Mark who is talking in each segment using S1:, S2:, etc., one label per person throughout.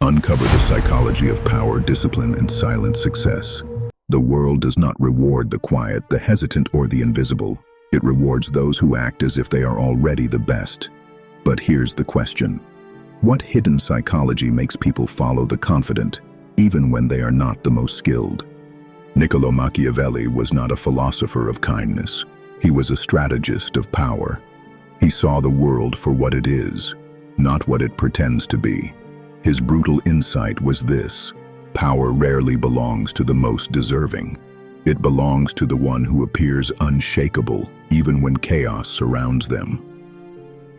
S1: Uncover the psychology of power, discipline, and silent success. The world does not reward the quiet, the hesitant, or the invisible. It rewards those who act as if they are already the best. But here's the question. What hidden psychology makes people follow the confident, even when they are not the most skilled? Niccolò Machiavelli was not a philosopher of kindness. He was a strategist of power. He saw the world for what it is, not what it pretends to be. His brutal insight was this: power rarely belongs to the most deserving. It belongs to the one who appears unshakable, even when chaos surrounds them.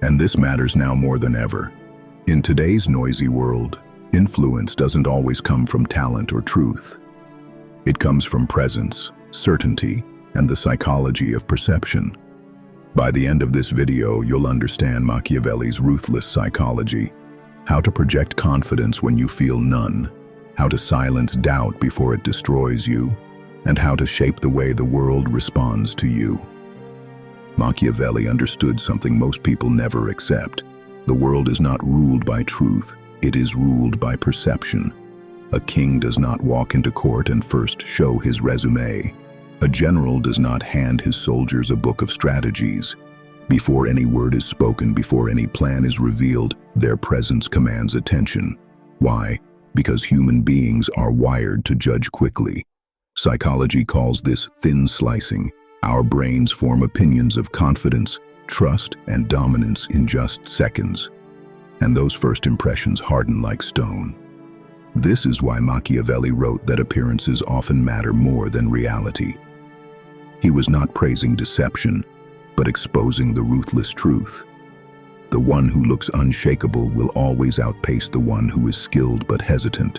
S1: And this matters now more than ever. In today's noisy world, influence doesn't always come from talent or truth. It comes from presence, certainty, and the psychology of perception. By the end of this video, you'll understand Machiavelli's ruthless psychology, how to project confidence when you feel none, how to silence doubt before it destroys you, and how to shape the way the world responds to you. Machiavelli understood something most people never accept. The world is not ruled by truth, it is ruled by perception. A king does not walk into court and first show his resume. A general does not hand his soldiers a book of strategies. Before any word is spoken, before any plan is revealed, their presence commands attention. Why? Because human beings are wired to judge quickly. Psychology calls this thin slicing. Our brains form opinions of confidence, trust, and dominance in just seconds. And those first impressions harden like stone. This is why Machiavelli wrote that appearances often matter more than reality. He was not praising deception, but exposing the ruthless truth. The one who looks unshakable will always outpace the one who is skilled but hesitant.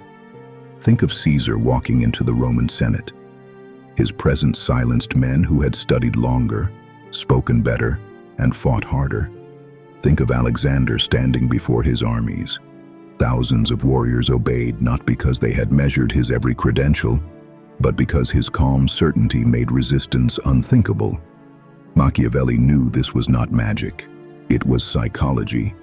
S1: Think of Caesar walking into the Roman Senate. His presence silenced men who had studied longer, spoken better, and fought harder. Think of Alexander standing before his armies. Thousands of warriors obeyed not because they had measured his every credential, but because his calm certainty made resistance unthinkable. Machiavelli knew this was not magic. It was psychology.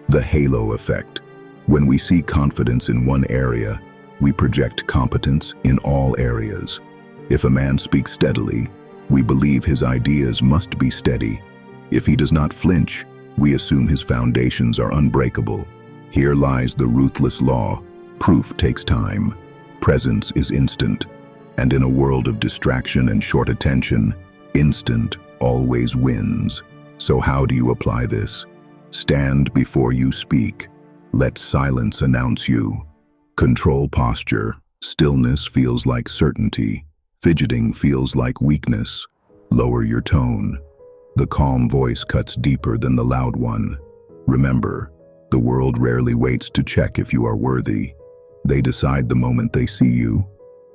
S1: The halo effect. When we see confidence in one area, we project competence in all areas. If a man speaks steadily, we believe his ideas must be steady. If he does not flinch, we assume his foundations are unbreakable. Here lies the ruthless law. Proof takes time. Presence is instant. And in a world of distraction and short attention, instant always wins. So how do you apply this? Stand before you speak. Let silence announce you. Control posture. Stillness feels like certainty. Fidgeting feels like weakness. Lower your tone. The calm voice cuts deeper than the loud one. Remember, the world rarely waits to check if you are worthy. They decide the moment they see you.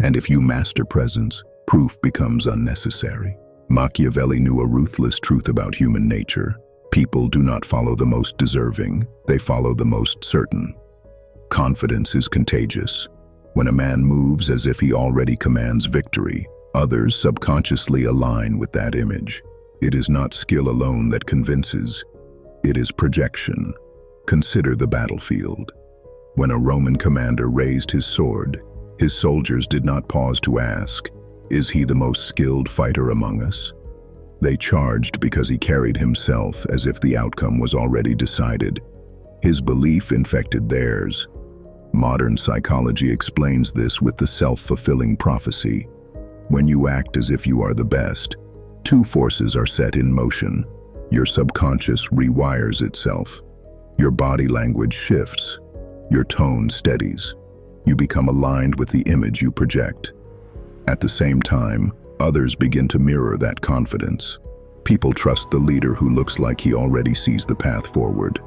S1: And if you master presence, proof becomes unnecessary. Machiavelli knew a ruthless truth about human nature. People do not follow the most deserving, they follow the most certain. Confidence is contagious. When a man moves as if he already commands victory, others subconsciously align with that image. It is not skill alone that convinces, it is projection. Consider the battlefield. When a Roman commander raised his sword, his soldiers did not pause to ask, "Is he the most skilled fighter among us?" They charged because he carried himself as if the outcome was already decided. His belief infected theirs. Modern psychology explains this with the self-fulfilling prophecy. When you act as if you are the best, two forces are set in motion. Your subconscious rewires itself. Your body language shifts. Your tone steadies. You become aligned with the image you project. At the same time, others begin to mirror that confidence. People trust the leader who looks like he already sees the path forward.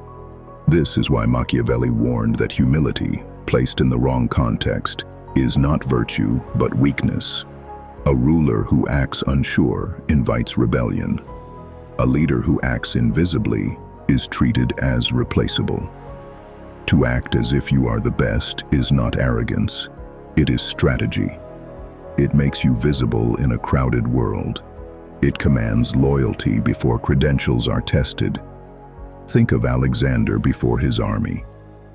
S1: This is why Machiavelli warned that humility, placed in the wrong context, is not virtue but weakness. A ruler who acts unsure invites rebellion. A leader who acts invisibly is treated as replaceable. To act as if you are the best is not arrogance, it is strategy. It makes you visible in a crowded world. It commands loyalty before credentials are tested. Think of Alexander before his army.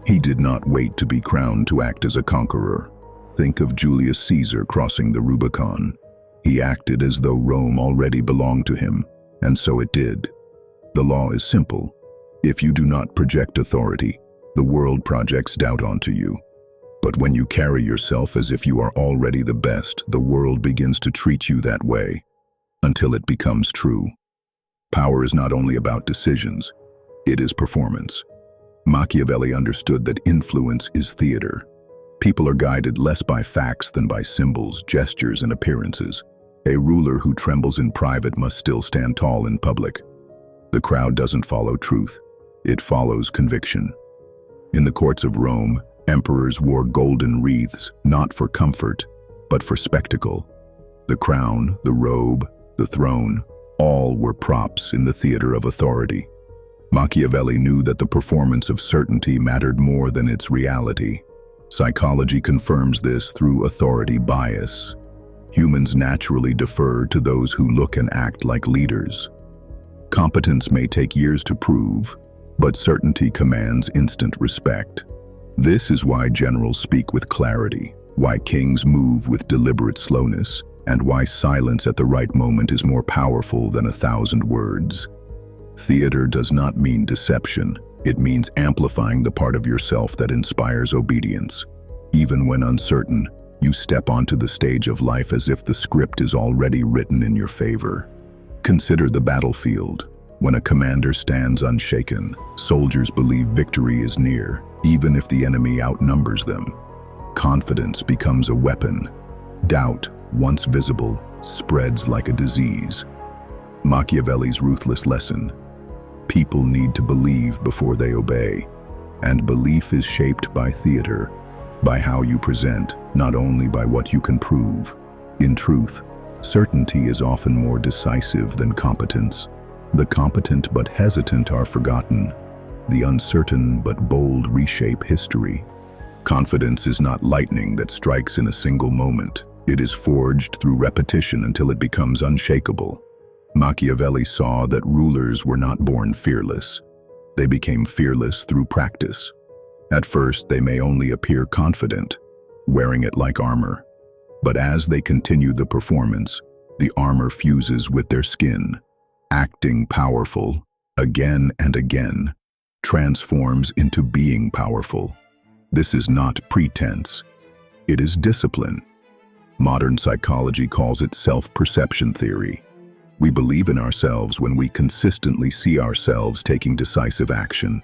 S1: He did not wait to be crowned to act as a conqueror. Think of Julius Caesar crossing the Rubicon. He acted as though Rome already belonged to him, and so it did. The law is simple. If you do not project authority, the world projects doubt onto you. But when you carry yourself as if you are already the best, the world begins to treat you that way, until it becomes true. Power is not only about decisions, it is performance. Machiavelli understood that influence is theater. People are guided less by facts than by symbols, gestures, and appearances. A ruler who trembles in private must still stand tall in public. The crowd doesn't follow truth, it follows conviction. In the courts of Rome, emperors wore golden wreaths, not for comfort, but for spectacle. The crown, the robe, the throne, all were props in the theater of authority. Machiavelli knew that the performance of certainty mattered more than its reality. Psychology confirms this through authority bias. Humans naturally defer to those who look and act like leaders. Competence may take years to prove, but certainty commands instant respect. This is why generals speak with clarity, why kings move with deliberate slowness, and why silence at the right moment is more powerful than 1,000 words. Theater does not mean deception. It means amplifying the part of yourself that inspires obedience. Even when uncertain, you step onto the stage of life as if the script is already written in your favor. Consider the battlefield. When a commander stands unshaken, soldiers believe victory is near, even if the enemy outnumbers them. Confidence becomes a weapon. Doubt, once visible, spreads like a disease. Machiavelli's ruthless lesson: people need to believe before they obey, and belief is shaped by theater, by how you present, not only by what you can prove. In truth, certainty is often more decisive than competence. The competent but hesitant are forgotten. The uncertain but bold reshape history. Confidence is not lightning that strikes in a single moment. It is forged through repetition until it becomes unshakable. Machiavelli saw that rulers were not born fearless. They became fearless through practice. At first, they may only appear confident, wearing it like armor. But as they continue the performance, the armor fuses with their skin. Acting powerful, again and again, transforms into being powerful. This is not pretense. It is discipline. Modern psychology calls it self-perception theory. We believe in ourselves when we consistently see ourselves taking decisive action.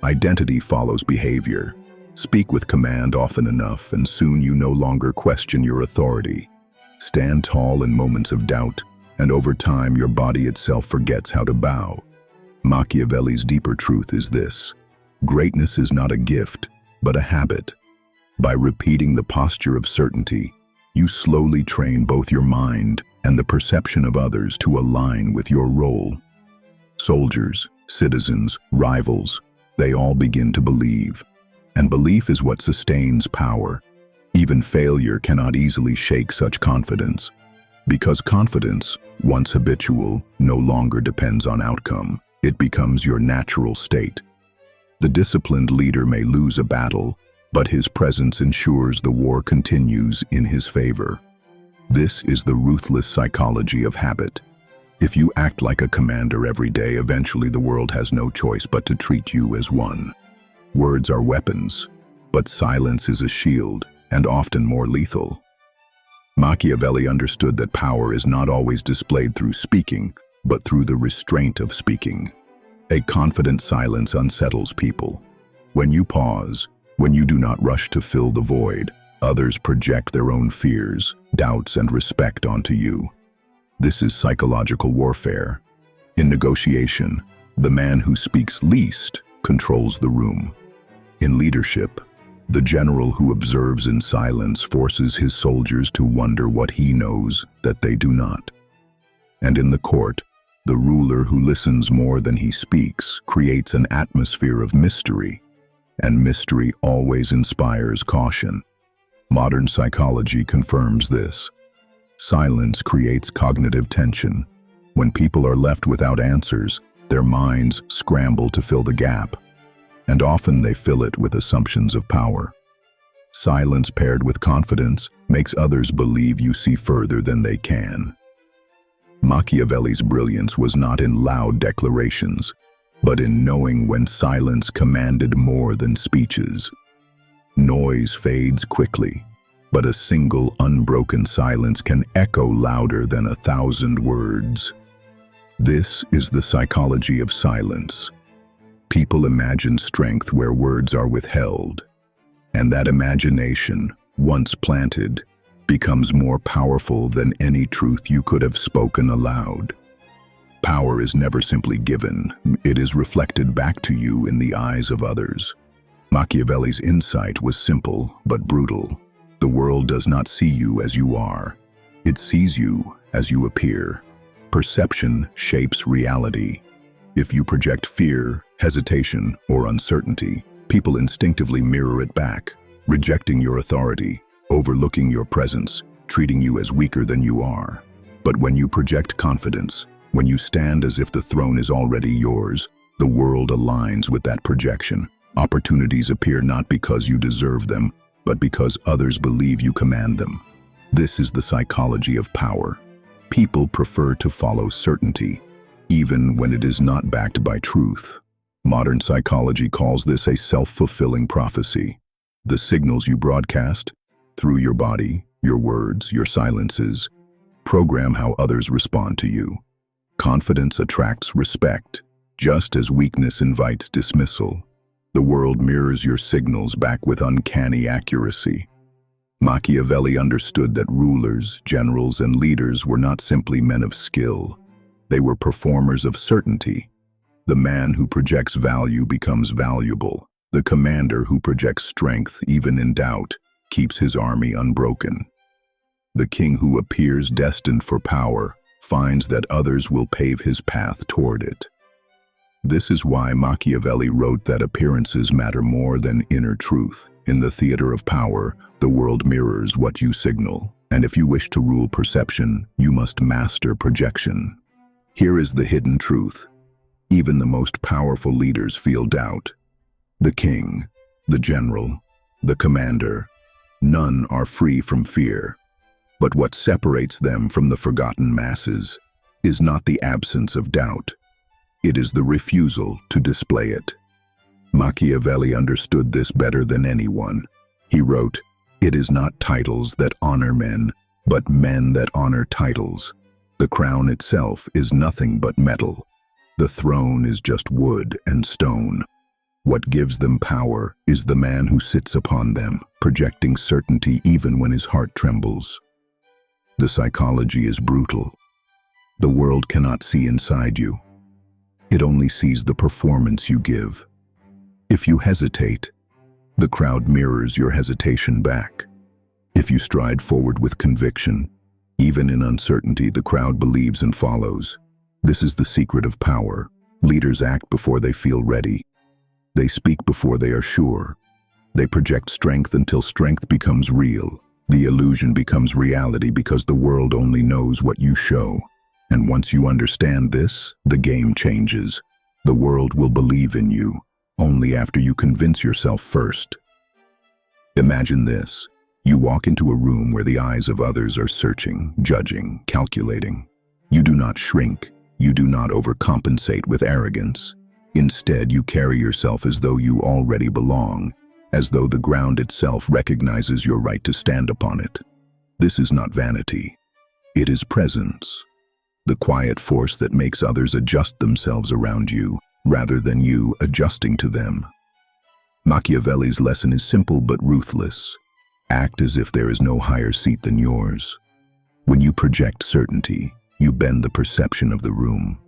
S1: Identity follows behavior. Speak with command often enough, and soon you no longer question your authority. Stand tall in moments of doubt, and over time your body itself forgets how to bow. Machiavelli's deeper truth is this: greatness is not a gift, but a habit. By repeating the posture of certainty, you slowly train both your mind and the perception of others to align with your role. Soldiers, citizens, rivals, they all begin to believe. And belief is what sustains power. Even failure cannot easily shake such confidence. Because confidence, once habitual, no longer depends on outcome. It becomes your natural state. The disciplined leader may lose a battle, but his presence ensures the war continues in his favor. This is the ruthless psychology of habit. If you act like a commander every day, eventually the world has no choice but to treat you as one. Words are weapons, but silence is a shield, and often more lethal. Machiavelli understood that power is not always displayed through speaking, but through the restraint of speaking. A confident silence unsettles people. When you pause, when you do not rush to fill the void, others project their own fears, doubts, and respect onto you. This is psychological warfare. In negotiation, the man who speaks least controls the room. In leadership, the general who observes in silence forces his soldiers to wonder what he knows that they do not. And in the court, the ruler who listens more than he speaks creates an atmosphere of mystery, and mystery always inspires caution. Modern psychology confirms this. Silence creates cognitive tension. When people are left without answers, their minds scramble to fill the gap. and often they fill it with assumptions of power. Silence paired with confidence makes others believe you see further than they can. Machiavelli's brilliance was not in loud declarations, but in knowing when silence commanded more than speeches. Noise fades quickly, but a single unbroken silence can echo louder than 1,000 words. This is the psychology of silence. People imagine strength where words are withheld, and that imagination, once planted, becomes more powerful than any truth you could have spoken aloud. Power is never simply given, it is reflected back to you in the eyes of others. Machiavelli's insight was simple but brutal. The world does not see you as you are. It sees you as you appear. Perception shapes reality. If you project fear, hesitation, or uncertainty, people instinctively mirror it back, rejecting your authority, overlooking your presence, treating you as weaker than you are. But when you project confidence, when you stand as if the throne is already yours, the world aligns with that projection. Opportunities appear not because you deserve them, but because others believe you command them. This is the psychology of power. People prefer to follow certainty, even when it is not backed by truth. Modern psychology calls this a self-fulfilling prophecy. The signals you broadcast, through your body, your words, your silences, program how others respond to you. Confidence attracts respect, just as weakness invites dismissal. The world mirrors your signals back with uncanny accuracy. Machiavelli understood that rulers, generals, and leaders were not simply men of skill. They were performers of certainty. The man who projects value becomes valuable. The commander who projects strength, even in doubt, keeps his army unbroken. The king who appears destined for power finds that others will pave his path toward it. This is why Machiavelli wrote that appearances matter more than inner truth. In the theater of power, the world mirrors what you signal, and if you wish to rule perception, you must master projection. Here is the hidden truth. Even the most powerful leaders feel doubt. The king, the general, the commander, none are free from fear. But what separates them from the forgotten masses is not the absence of doubt. It is the refusal to display it. Machiavelli understood this better than anyone. He wrote, "It is not titles that honor men, but men that honor titles. The crown itself is nothing but metal. The throne is just wood and stone. What gives them power is the man who sits upon them, projecting certainty even when his heart trembles." The psychology is brutal. The world cannot see inside you. It only sees the performance you give. If you hesitate, the crowd mirrors your hesitation back. If you stride forward with conviction, even in uncertainty, the crowd believes and follows. This is the secret of power. Leaders act before they feel ready. They speak before they are sure. They project strength until strength becomes real. The illusion becomes reality because the world only knows what you show. And once you understand this, the game changes. The world will believe in you, only after you convince yourself first. Imagine this. You walk into a room where the eyes of others are searching, judging, calculating. You do not shrink. You do not overcompensate with arrogance. Instead, you carry yourself as though you already belong, as though the ground itself recognizes your right to stand upon it. This is not vanity. It is presence. The quiet force that makes others adjust themselves around you, rather than you adjusting to them. Machiavelli's lesson is simple but ruthless. Act as if there is no higher seat than yours. When you project certainty, you bend the perception of the room.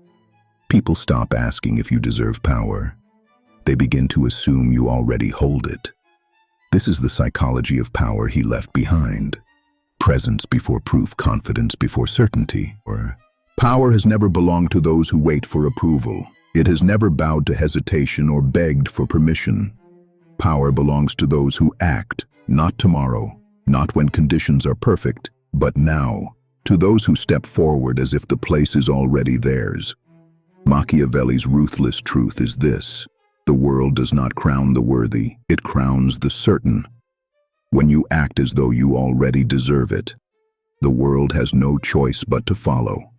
S1: People stop asking if you deserve power. They begin to assume you already hold it. This is the psychology of power he left behind. Presence before proof, confidence before certainty. Power has never belonged to those who wait for approval. It has never bowed to hesitation or begged for permission. Power belongs to those who act, not tomorrow, not when conditions are perfect, but now, to those who step forward as if the place is already theirs. Machiavelli's ruthless truth is this: The world does not crown the worthy, it crowns the certain. When you act as though you already deserve it, the world has no choice but to follow.